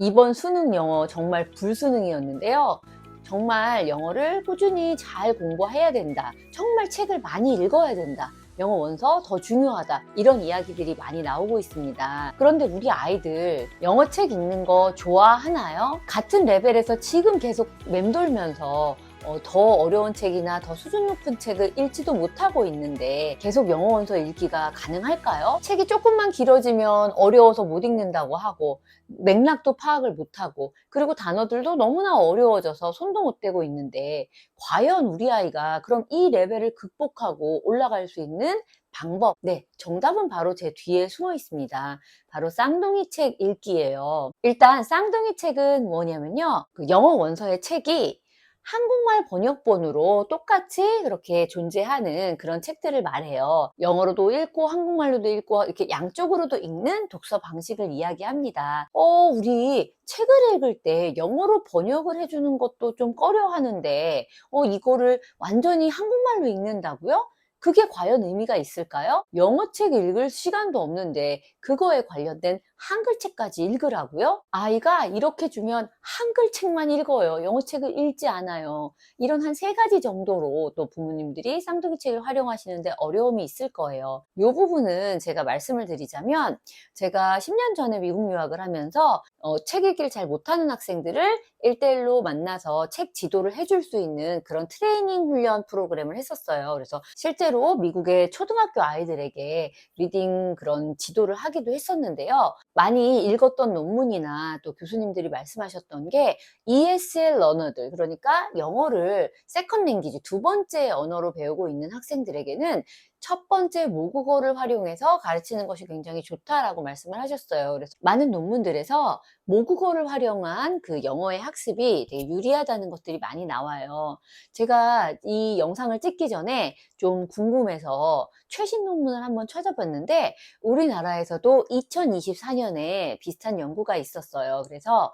이번 수능 영어 정말 불수능이었는데요. 정말 영어를 꾸준히 잘 공부해야 된다. 정말 책을 많이 읽어야 된다. 영어 원서 더 중요하다. 이런 이야기들이 많이 나오고 있습니다. 그런데 우리 아이들 영어 책 읽는 거 좋아하나요? 같은 레벨에서 지금 계속 맴돌면서 더 어려운 책이나 더 수준 높은 책을 읽지도 못하고 있는데 계속 영어 원서 읽기가 가능할까요? 책이 조금만 길어지면 어려워서 못 읽는다고 하고 맥락도 파악을 못하고 그리고 단어들도 너무나 어려워져서 손도 못 대고 있는데 과연 우리 아이가 그럼 이 레벨을 극복하고 올라갈 수 있는 방법, 네, 정답은 바로 제 뒤에 숨어 있습니다. 바로 쌍둥이 책 읽기예요. 일단 쌍둥이 책은 뭐냐면요, 그 영어 원서의 책이 한국말 번역본으로 똑같이 그렇게 존재하는 그런 책들을 말해요. 영어로도 읽고 한국말로도 읽고 이렇게 양쪽으로도 읽는 독서 방식을 이야기합니다. 우리 책을 읽을 때 영어로 번역을 해주는 것도 좀 꺼려 하는데 이거를 완전히 한국말로 읽는다고요? 그게 과연 의미가 있을까요? 영어책 읽을 시간도 없는데 그거에 관련된 한글책까지 읽으라고요? 아이가 이렇게 주면 한글책만 읽어요. 영어책을 읽지 않아요. 이런 한 3가지 정도로 또 부모님들이 쌍둥이 책을 활용하시는데 어려움이 있을 거예요. 이 부분은 제가 말씀을 드리자면 제가 10년 전에 미국 유학을 하면서 책 읽기를 잘 못하는 학생들을 1대1로 만나서 책 지도를 해줄 수 있는 그런 트레이닝 훈련 프로그램을 했었어요. 그래서 실제로 미국의 초등학교 아이들에게 리딩 그런 지도를 하기도 했었는데요. 많이 읽었던 논문이나 또 교수님들이 말씀하셨던 게 ESL 러너들, 그러니까 영어를 세컨 랭귀지, 2번째 언어로 배우고 있는 학생들에게는 첫 번째 모국어를 활용해서 가르치는 것이 굉장히 좋다라고 말씀을 하셨어요. 그래서 많은 논문들에서 모국어를 활용한 그 영어의 학습이 되게 유리하다는 것들이 많이 나와요. 제가 이 영상을 찍기 전에 좀 궁금해서 최신 논문을 한번 찾아봤는데 우리나라에서도 2024년에 비슷한 연구가 있었어요. 그래서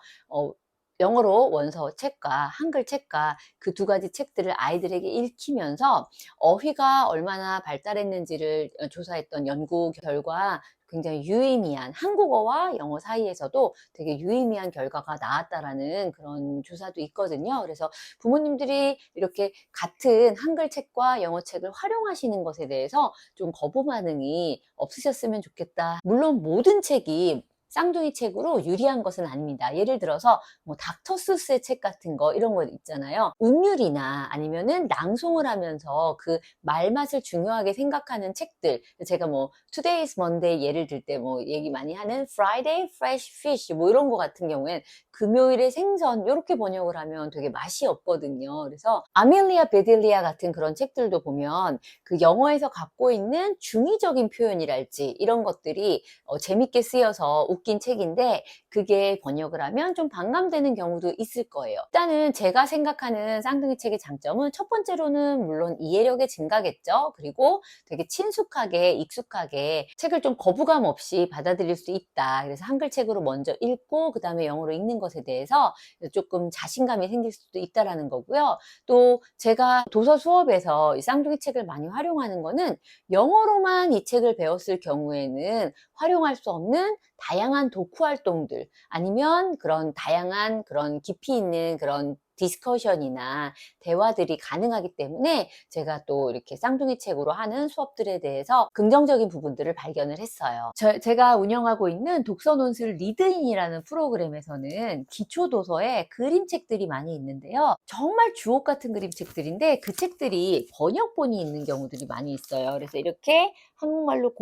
영어로 원서 책과 한글 책과 그 2가지 책들을 아이들에게 읽히면서 어휘가 얼마나 발달했는지를 조사했던 연구 결과 굉장히 유의미한, 한국어와 영어 사이에서도 되게 유의미한 결과가 나왔다라는 그런 조사도 있거든요. 그래서 부모님들이 이렇게 같은 한글 책과 영어 책을 활용하시는 것에 대해서 좀 거부 반응이 없으셨으면 좋겠다. 물론 모든 책이 쌍둥이 책으로 유리한 것은 아닙니다. 예를 들어서 뭐 닥터 스스의 책 같은 거 이런 거 있잖아요. 운율이나 아니면은 낭송을 하면서 그 말맛을 중요하게 생각하는 책들. 제가 뭐 Today's Monday 예를 들 때 뭐 얘기 많이 하는 Friday Fresh Fish 뭐 이런 거 같은 경우엔 금요일의 생선 이렇게 번역을 하면 되게 맛이 없거든요. 그래서 아멜리아 베딜리아 같은 그런 책들도 보면 그 영어에서 갖고 있는 중의적인 표현이랄지 이런 것들이 재밌게 쓰여서 웃긴 책인데 그게 번역을 하면 좀 반감되는 경우도 있을 거예요. 일단은 제가 생각하는 쌍둥이 책의 장점은 첫 번째로는 물론 이해력의 증가겠죠. 그리고 되게 친숙하게 익숙하게 책을 좀 거부감 없이 받아들일 수 있다. 그래서 한글 책으로 먼저 읽고 그 다음에 영어로 읽는 것에 대해서 조금 자신감이 생길 수도 있다라는 거고요. 또 제가 도서 수업에서 이 쌍둥이 책을 많이 활용하는 거는 영어로만 이 책을 배웠을 경우에는 활용할 수 없는 다양한 독후 활동들 아니면 그런 다양한 그런 깊이 있는 그런 디스커션이나 대화들이 가능하기 때문에 제가 또 이렇게 쌍둥이 책으로 하는 수업들에 대해서 긍정적인 부분들을 발견을 했어요. 제가 운영하고 있는 독서논술 리드인이라는 프로그램에서는 기초도서에 그림책들이 많이 있는데요. 정말 주옥 같은 그림책들인데 그 책들이 번역본이 있는 경우들이 많이 있어요. 그래서 이렇게 한국말로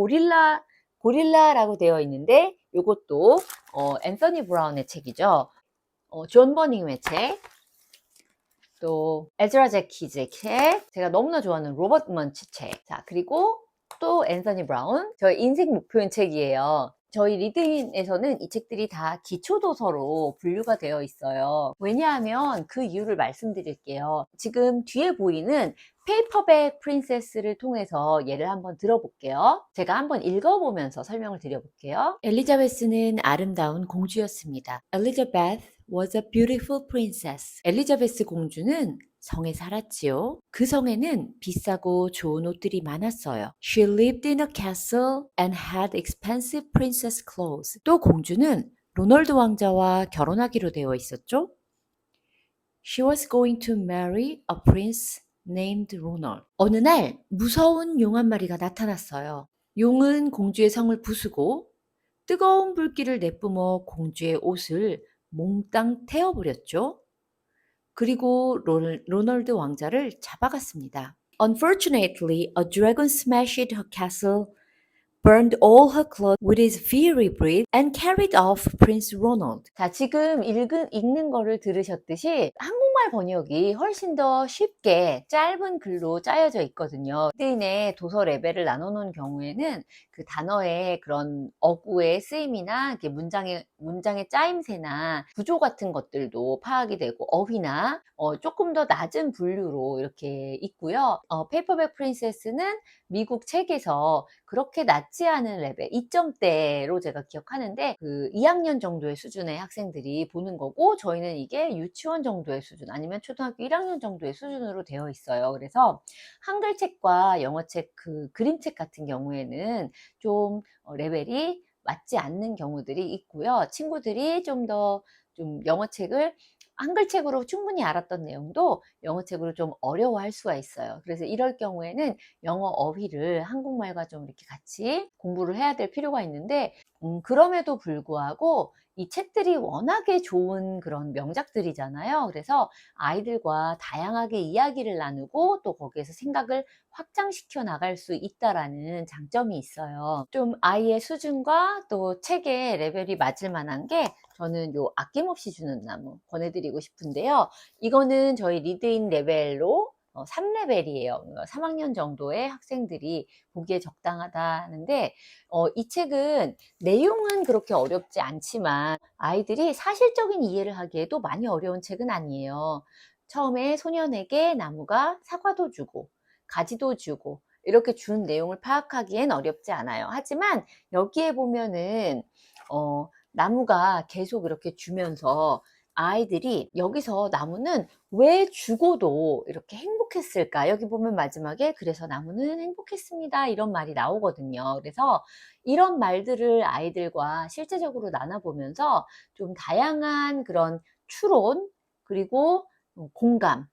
고릴라라고 되어 있는데 이것도 앤서니 브라운의 책이죠. 존 버닝의 책, 또 에즈라 제키즈의 책, 제가 너무나 좋아하는 로버트 먼치 책, 자 그리고 또 앤서니 브라운, 저의 인생 목표인 책이에요. 저희 리딩에서는 이 책들이 다 기초도서로 분류가 되어 있어요. 왜냐하면 그 이유를 말씀드릴게요. 지금 뒤에 보이는 페이퍼백 프린세스를 통해서 예를 한번 들어볼게요. 제가 한번 읽어보면서 설명을 드려볼게요. 엘리자베스는 아름다운 공주였습니다. Elizabeth was a beautiful princess. 엘리자베스 공주는 성에 살았지요. 그 성에는 비싸고 좋은 옷들이 많았어요. She lived in a castle and had expensive princess clothes. 또 공주는 로널드 왕자와 결혼하기로 되어 있었죠. She was going to marry a prince named Ronald. 어느 날 무서운 용 한 마리가 나타났어요. 용은 공주의 성을 부수고 뜨거운 불길을 내뿜어 공주의 옷을 몽땅 태워버렸죠. 그리고 로널드 왕자를 잡아갔습니다. Unfortunately, a dragon smashed her castle, burned all her clothes with his fiery breath, and carried off Prince Ronald. 자, 지금 읽는 거를 들으셨듯이 한국말 번역이 훨씬 더 쉽게 짧은 글로 짜여져 있거든요. 히든의 도서 레벨을 나눠놓은 경우에는 그 단어의 그런 어구의 쓰임이나 이렇게 문장의 짜임새나 구조 같은 것들도 파악이 되고 어휘나 조금 더 낮은 분류로 이렇게 있고요. 페이퍼백 프린세스는 미국 책에서 그렇게 낮지 않은 레벨 2점대로 제가 기억하는데 그 2학년 정도의 수준의 학생들이 보는 거고 저희는 이게 유치원 정도의 수준 아니면 초등학교 1학년 정도의 수준으로 되어 있어요. 그래서 한글책과 영어책 그 그림책 같은 경우에는 좀 레벨이 맞지 않는 경우들이 있고요. 친구들이 좀 더 영어책을 한글책으로 충분히 알았던 내용도 영어책으로 좀 어려워할 수가 있어요. 그래서 이럴 경우에는 영어 어휘를 한국말과 좀 이렇게 같이 공부를 해야 될 필요가 있는데 그럼에도 불구하고 이 책들이 워낙에 좋은 그런 명작들이잖아요. 그래서 아이들과 다양하게 이야기를 나누고 또 거기에서 생각을 확장시켜 나갈 수 있다라는 장점이 있어요. 좀 아이의 수준과 또 책의 레벨이 맞을 만한 게 저는 요 아낌없이 주는 나무 권해드리고 싶은데요. 이거는 저희 리드인 레벨로 3레벨이에요. 3학년 정도의 학생들이 보기에 적당하다는데 이 책은 내용은 그렇게 어렵지 않지만 아이들이 사실적인 이해를 하기에도 많이 어려운 책은 아니에요. 처음에 소년에게 나무가 사과도 주고 가지도 주고 이렇게 준 내용을 파악하기엔 어렵지 않아요. 하지만 여기에 보면은 나무가 계속 이렇게 주면서 아이들이 여기서 나무는 왜 죽어도 이렇게 행복했을까? 여기 보면 마지막에 그래서 나무는 행복했습니다. 이런 말이 나오거든요. 그래서 이런 말들을 아이들과 실제적으로 나눠보면서 좀 다양한 그런 추론 그리고 공감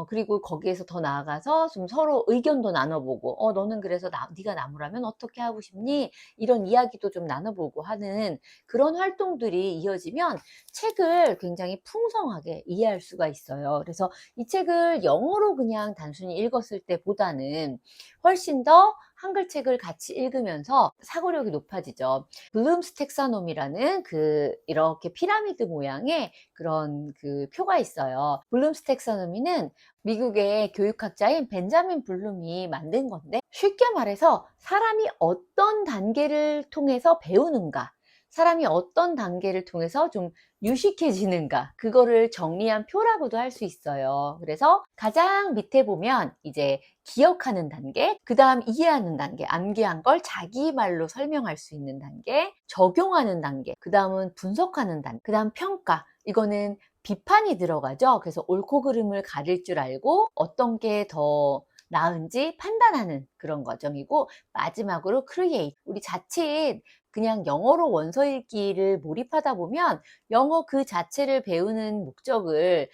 그리고 거기에서 더 나아가서 좀 서로 의견도 나눠보고 너는 그래서 네가 나무라면 어떻게 하고 싶니? 이런 이야기도 좀 나눠보고 하는 그런 활동들이 이어지면 책을 굉장히 풍성하게 이해할 수가 있어요. 그래서 이 책을 영어로 그냥 단순히 읽었을 때보다는 훨씬 더 한글책을 같이 읽으면서 사고력이 높아지죠. 블룸스 텍사노미라는 이렇게 피라미드 모양의 그런 그 표가 있어요. 블룸스 텍사노미는 미국의 교육학자인 벤자민 블룸이 만든 건데 쉽게 말해서 사람이 어떤 단계를 통해서 배우는가 사람이 어떤 단계를 통해서 좀 유식해지는가 그거를 정리한 표라고도 할 수 있어요. 그래서 가장 밑에 보면 이제 기억하는 단계, 그 다음 이해하는 단계, 암기한 걸 자기 말로 설명할 수 있는 단계, 적용하는 단계, 그 다음은 분석하는 단계, 그 다음 평가. 이거는 비판이 들어가죠. 그래서 옳고 그름을 가릴 줄 알고 어떤 게 더 나은지 판단하는 그런 과정이고 마지막으로 create. 우리 자칫 그냥 영어로 원서 읽기를 몰입하다 보면 영어 그 자체를 배우는 목적을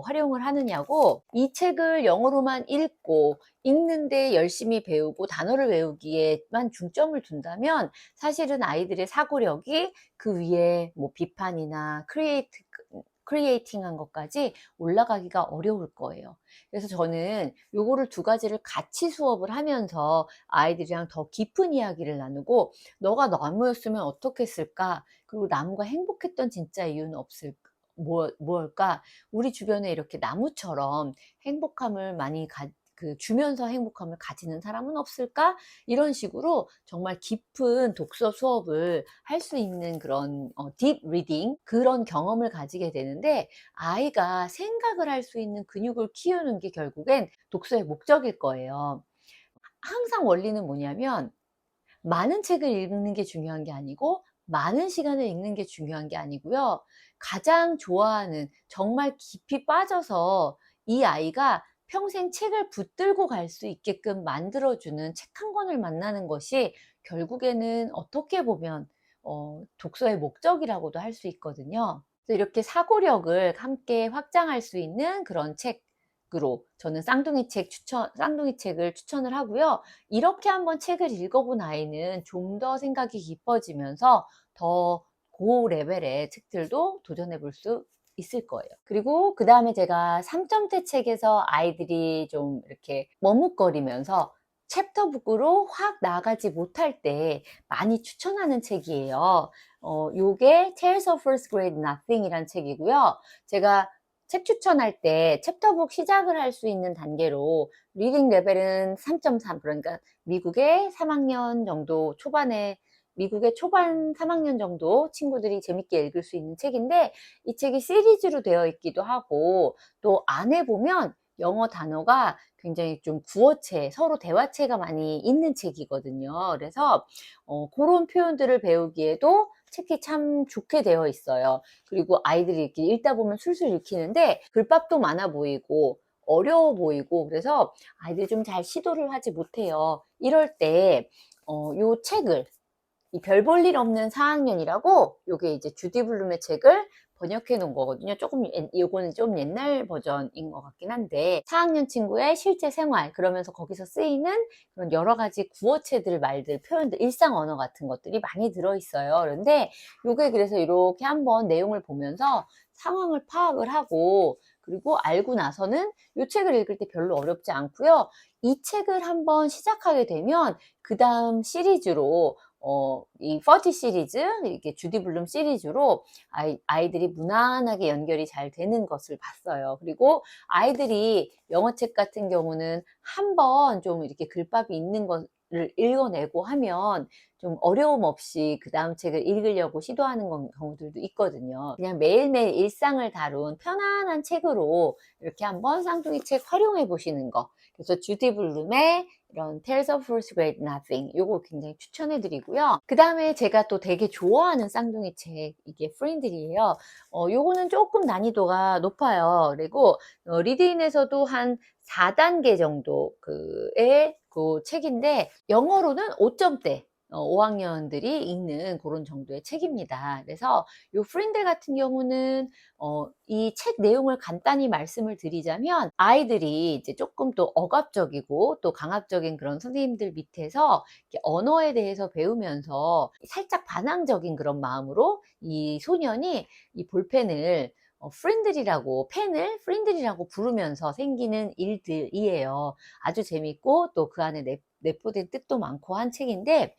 활용을 하느냐고 이 책을 영어로만 읽고 읽는데 열심히 배우고 단어를 외우기에만 중점을 둔다면 사실은 아이들의 사고력이 그 위에 뭐 비판이나 크리에이팅한 것까지 올라가기가 어려울 거예요. 그래서 저는 요거를 두 가지를 같이 수업을 하면서 아이들이랑 더 깊은 이야기를 나누고 너가 나무였으면 어떻게 했을까? 그리고 나무가 행복했던 진짜 이유는 없을까? 뭘까? 우리 주변에 이렇게 나무처럼 행복함을 많이 주면서 행복함을 가지는 사람은 없을까? 이런 식으로 정말 깊은 독서 수업을 할 수 있는 그런 딥 리딩 그런 경험을 가지게 되는데 아이가 생각을 할 수 있는 근육을 키우는 게 결국엔 독서의 목적일 거예요. 항상 원리는 뭐냐면 많은 책을 읽는 게 중요한 게 아니고 많은 시간을 읽는 게 중요한 게 아니고요. 가장 좋아하는 정말 깊이 빠져서 이 아이가 평생 책을 붙들고 갈 수 있게끔 만들어주는 책 한 권을 만나는 것이 결국에는 어떻게 보면 독서의 목적이라고도 할 수 있거든요. 그래서 이렇게 사고력을 함께 확장할 수 있는 그런 책으로 저는 쌍둥이 책을 추천을 하고요. 이렇게 한번 책을 읽어본 아이는 좀 더 생각이 깊어지면서 더 고레벨의 책들도 도전해 볼 수 있을 거예요. 그리고 그 다음에 제가 3점대 책에서 아이들이 좀 이렇게 머뭇거리면서 챕터북으로 확 나가지 못할 때 많이 추천하는 책이에요. 요게 Tales of First Grade Nothing 이란 책이고요. 제가 책 추천할 때 챕터북 시작을 할 수 있는 단계로 리딩 레벨은 3.3, 그러니까 미국의 3학년 정도 초반에 미국의 초반 3학년 정도 친구들이 재밌게 읽을 수 있는 책인데, 이 책이 시리즈로 되어 있기도 하고 또 안에 보면 영어 단어가 굉장히 좀 구어체, 서로 대화체가 많이 있는 책이거든요. 그래서 그런 표현들을 배우기에도 책이 참 좋게 되어 있어요. 그리고 아이들이 이렇게 읽다 보면 술술 읽히는데 글밥도 많아 보이고 어려워 보이고, 그래서 아이들이 좀 잘 시도를 하지 못해요. 이럴 때 요 책을, 이 별 볼 일 없는 4학년이라고, 요게 이제 주디 블룸의 책을 번역해 놓은 거거든요. 요거는 좀 옛날 버전인 것 같긴 한데, 4학년 친구의 실제 생활, 그러면서 거기서 쓰이는 그런 여러 가지 구어체들, 말들, 표현들, 일상 언어 같은 것들이 많이 들어있어요. 그런데 요게 그래서 이렇게 한번 내용을 보면서 상황을 파악을 하고, 그리고 알고 나서는 이 책을 읽을 때 별로 어렵지 않고요. 이 책을 한번 시작하게 되면 그 다음 시리즈로 이 퍼지 시리즈, 이렇게 주디 블룸 시리즈로 아이들이 무난하게 연결이 잘 되는 것을 봤어요. 그리고 아이들이 영어책 같은 경우는 한번 좀 이렇게 글밥이 있는 것을 읽어내고 하면 좀 어려움 없이 그 다음 책을 읽으려고 시도하는 경우들도 있거든요. 그냥 매일매일 일상을 다룬 편안한 책으로 이렇게 한번 쌍둥이 책 활용해 보시는 거. 그래서 주디 블룸의 이런 Tales of First Grade Nothing, 요거 굉장히 추천해 드리고요. 그 다음에 제가 또 되게 좋아하는 쌍둥이 책, 이게 프린들이에요. 요거는 조금 난이도가 높아요. 그리고 리드인에서도 한 4단계 정도 의 그 책인데, 영어로는 5점대 5학년들이 읽는 그런 정도의 책입니다. 그래서 요 프린들 같은 경우는 이 책 내용을 간단히 말씀을 드리자면, 아이들이 이제 조금 또 억압적이고 또 강압적인 그런 선생님들 밑에서 언어에 대해서 배우면서 살짝 반항적인 그런 마음으로 이 소년이 이 볼펜을 펜을 프린들이라고 부르면서 생기는 일들이에요. 아주 재밌고 또 그 안에 내포된 뜻도 많고 한 책인데,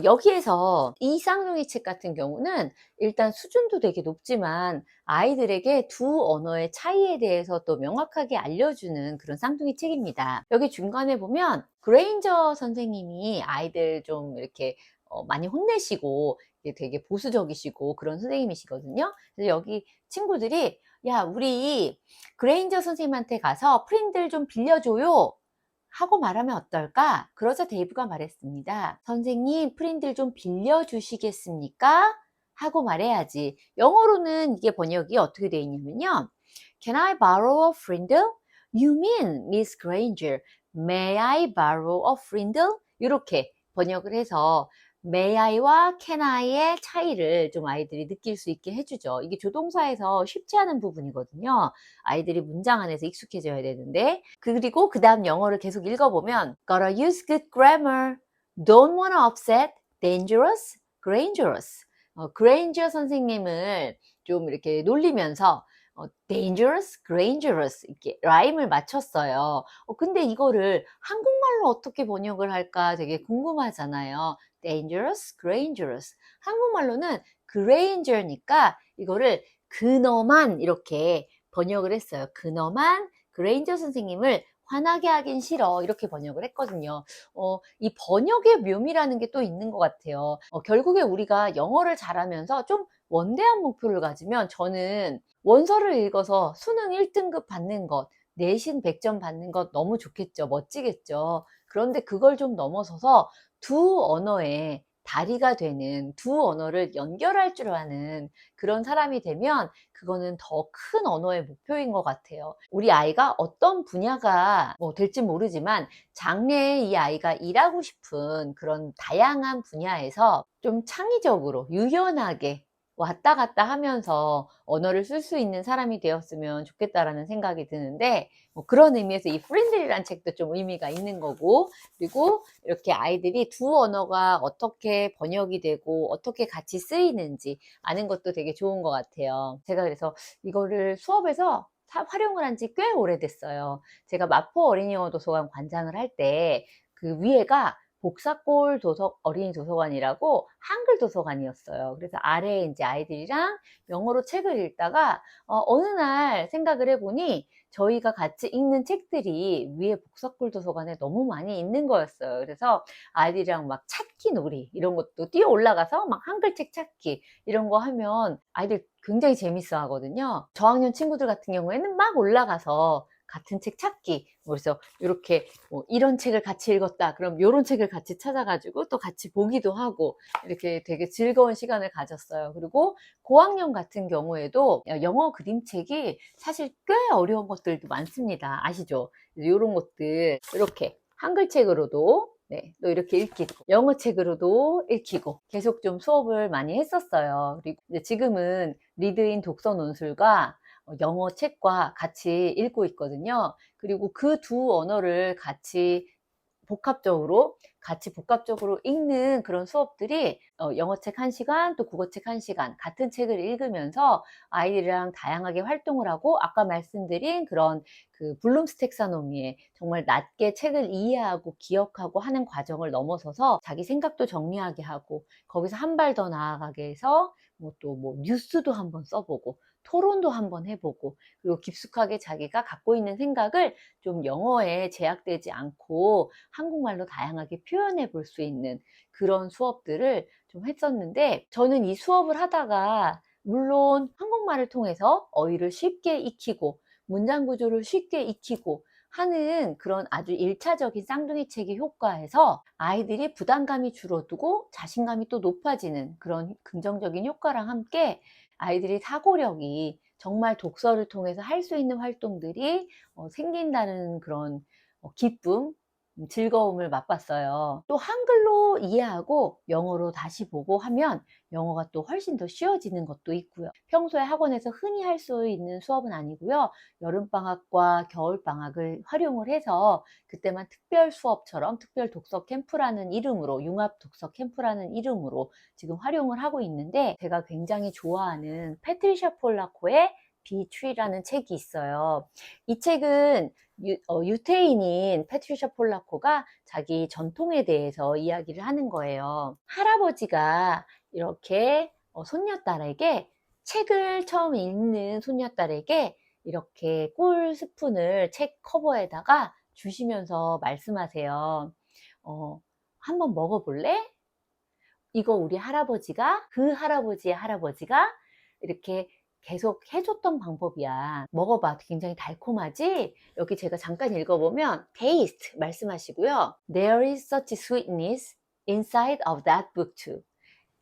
여기에서 이 쌍둥이 책 같은 경우는 일단 수준도 되게 높지만 아이들에게 두 언어의 차이에 대해서 또 명확하게 알려주는 그런 쌍둥이 책입니다. 여기 중간에 보면 그레인저 선생님이 아이들 좀 이렇게 많이 혼내시고 되게 보수적이시고 그런 선생님이시거든요. 그래서 여기 친구들이, 야, 우리 그레인저 선생님한테 가서 프린들 좀 빌려줘요 하고 말하면 어떨까? 그러자 데이브가 말했습니다. 선생님, 프린들 좀 빌려주시겠습니까? 하고 말해야지. 영어로는 이게 번역이 어떻게 되어 있냐면요. Can I borrow a frindle? You mean, Miss Granger, may I borrow a frindle? 이렇게 번역을 해서 may I와 can I의 차이를 좀 아이들이 느낄 수 있게 해주죠. 이게 조동사에서 쉽지 않은 부분이거든요. 아이들이 문장 안에서 익숙해져야 되는데, 그리고 그 다음 영어를 계속 읽어보면 gotta use good grammar, don't wanna upset, dangerous, grangerous. 그레인저 선생님을 좀 이렇게 놀리면서 dangerous, grangerous 이렇게 라임을 맞췄어요. 근데 이거를 한국말로 어떻게 번역을 할까 되게 궁금하잖아요. dangerous, grangerous. 한국말로는 granger니까 이거를 그너만 이렇게 번역을 했어요. 그너만 그레인저 선생님을 화나게 하긴 싫어, 이렇게 번역을 했거든요. 이 번역의 묘미라는 게 또 있는 것 같아요. 결국에 우리가 영어를 잘하면서 좀 원대한 목표를 가지면, 저는 원서를 읽어서 수능 1등급 받는 것, 내신 100점 받는 것 너무 좋겠죠. 멋지겠죠. 그런데 그걸 좀 넘어서서 두 언어의 다리가 되는, 두 언어를 연결할 줄 아는 그런 사람이 되면 그거는 더 큰 언어의 목표인 것 같아요. 우리 아이가 어떤 분야가 뭐 될지 모르지만 장래에 이 아이가 일하고 싶은 그런 다양한 분야에서 좀 창의적으로 유연하게 왔다 갔다 하면서 언어를 쓸 수 있는 사람이 되었으면 좋겠다라는 생각이 드는데, 뭐 그런 의미에서 이 프렌들이란 책도 좀 의미가 있는 거고, 그리고 이렇게 아이들이 두 언어가 어떻게 번역이 되고 어떻게 같이 쓰이는지 아는 것도 되게 좋은 것 같아요. 제가 그래서 이거를 수업에서 활용을 한 지 꽤 오래됐어요. 제가 마포 어린이영어 도서관 관장을 할 때 그 위에가 복사골 어린이 도서관이라고 한글 도서관이었어요. 그래서 아래에 이제 아이들이랑 영어로 책을 읽다가 어느 날 생각을 해보니 저희가 같이 읽는 책들이 위에 복사골 도서관에 너무 많이 있는 거였어요. 그래서 아이들이랑 막 찾기 놀이 이런 것도 뛰어 올라가서 막 한글책 찾기 이런 거 하면 아이들 굉장히 재밌어 하거든요. 저학년 친구들 같은 경우에는 막 올라가서 같은 책 찾기, 그래서 이렇게 뭐 이런 책을 같이 읽었다 그럼 이런 책을 같이 찾아가지고 또 같이 보기도 하고 이렇게 되게 즐거운 시간을 가졌어요. 그리고 고학년 같은 경우에도 영어 그림책이 사실 꽤 어려운 것들도 많습니다. 아시죠? 이런 것들 이렇게 한글책으로도 네, 또 이렇게 읽히고 영어책으로도 읽히고 계속 좀 수업을 많이 했었어요. 그리고 이제 지금은 리드인 독서 논술과 영어 책과 같이 읽고 있거든요. 그리고 그 두 언어를 같이 복합적으로 읽는 그런 수업들이 영어책 1시간 또 국어책 1시간 같은 책을 읽으면서 아이들이랑 다양하게 활동을 하고, 아까 말씀드린 그런 그 블룸스 텍사노미에 정말 낮게 책을 이해하고 기억하고 하는 과정을 넘어서서 자기 생각도 정리하게 하고, 거기서 한 발 더 나아가게 해서 뭐 또 뭐 뉴스도 한번 써보고 토론도 한번 해보고, 그리고 깊숙하게 자기가 갖고 있는 생각을 좀 영어에 제약되지 않고 한국말로 다양하게 표현해 볼 수 있는 그런 수업들을 좀 했었는데, 저는 이 수업을 하다가 물론 한국말을 통해서 어휘를 쉽게 익히고 문장 구조를 쉽게 익히고 하는 그런 아주 1차적인 쌍둥이 책의 효과에서 아이들이 부담감이 줄어들고 자신감이 또 높아지는 그런 긍정적인 효과랑 함께 아이들이 사고력이 정말 독서를 통해서 할 수 있는 활동들이 생긴다는 그런 기쁨, 즐거움을 맛봤어요. 또 한글로 이해하고 영어로 다시 보고 하면 영어가 또 훨씬 더 쉬워지는 것도 있고요. 평소에 학원에서 흔히 할 수 있는 수업은 아니고요. 여름방학과 겨울방학을 활용을 해서 그때만 특별 수업처럼 특별 독서 캠프라는 이름으로, 융합 독서 캠프라는 이름으로 지금 활용을 하고 있는데, 제가 굉장히 좋아하는 패트리샤 폴라코의 비트리라는 책이 있어요. 이 책은 유태인인 패트리샤 폴라코가 자기 전통에 대해서 이야기를 하는 거예요. 할아버지가 이렇게 손녀딸에게, 책을 처음 읽는 손녀딸에게 이렇게 꿀 스푼을 책 커버에다가 주시면서 말씀하세요. 한번 먹어볼래? 이거 우리 할아버지가, 그 할아버지의 할아버지가 이렇게 계속 해줬던 방법이야. 먹어봐. 굉장히 달콤하지? 여기 제가 잠깐 읽어보면 taste 말씀하시고요. There is such sweetness inside of that book too.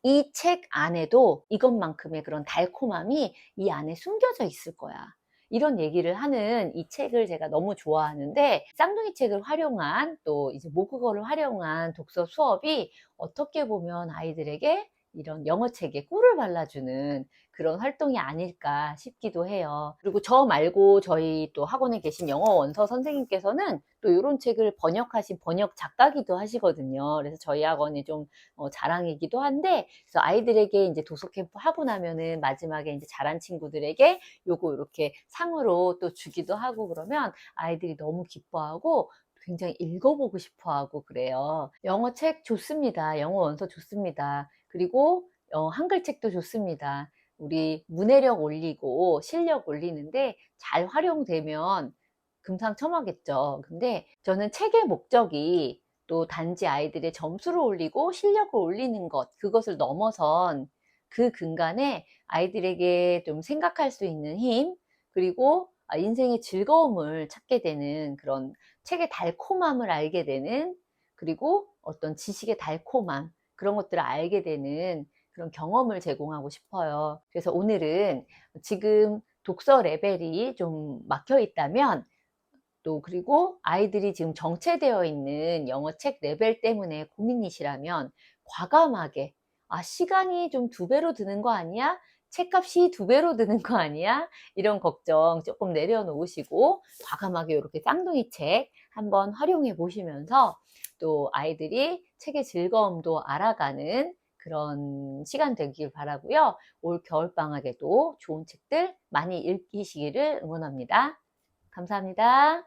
이 책 안에도 이것만큼의 그런 달콤함이 이 안에 숨겨져 있을 거야. 이런 얘기를 하는 이 책을 제가 너무 좋아하는데, 쌍둥이 책을 활용한, 또 이제 모국어를 활용한 독서 수업이 어떻게 보면 아이들에게 이런 영어 책에 꿀을 발라주는 그런 활동이 아닐까 싶기도 해요. 그리고 저 말고 저희 또 학원에 계신 영어 원서 선생님께서는 또 이런 책을 번역하신 번역 작가기도 하시거든요. 그래서 저희 학원이 좀 자랑이기도 한데, 그래서 아이들에게 이제 도서 캠프 하고 나면은 마지막에 이제 잘한 친구들에게 요거 이렇게 상으로 또 주기도 하고, 그러면 아이들이 너무 기뻐하고 굉장히 읽어보고 싶어 하고 그래요. 영어 책 좋습니다. 영어 원서 좋습니다. 그리고 한글 책도 좋습니다. 우리 문해력 올리고 실력 올리는데 잘 활용되면 금상첨화겠죠. 근데 저는 책의 목적이 또 단지 아이들의 점수를 올리고 실력을 올리는 것, 그것을 넘어선 그 근간에 아이들에게 좀 생각할 수 있는 힘, 그리고 인생의 즐거움을 찾게 되는 그런 책의 달콤함을 알게 되는, 그리고 어떤 지식의 달콤함, 그런 것들을 알게 되는 그런 경험을 제공하고 싶어요. 그래서 오늘은 지금 독서 레벨이 좀 막혀 있다면, 또 그리고 아이들이 지금 정체되어 있는 영어 책 레벨 때문에 고민이시라면 과감하게, 아, 시간이 좀 2배로 드는 거 아니야? 책값이 2배로 드는 거 아니야? 이런 걱정 조금 내려놓으시고 과감하게 이렇게 쌍둥이 책 한번 활용해 보시면서 또 아이들이 책의 즐거움도 알아가는 그런 시간 되길 바라고요. 올 겨울방학에도 좋은 책들 많이 읽히시기를 응원합니다. 감사합니다.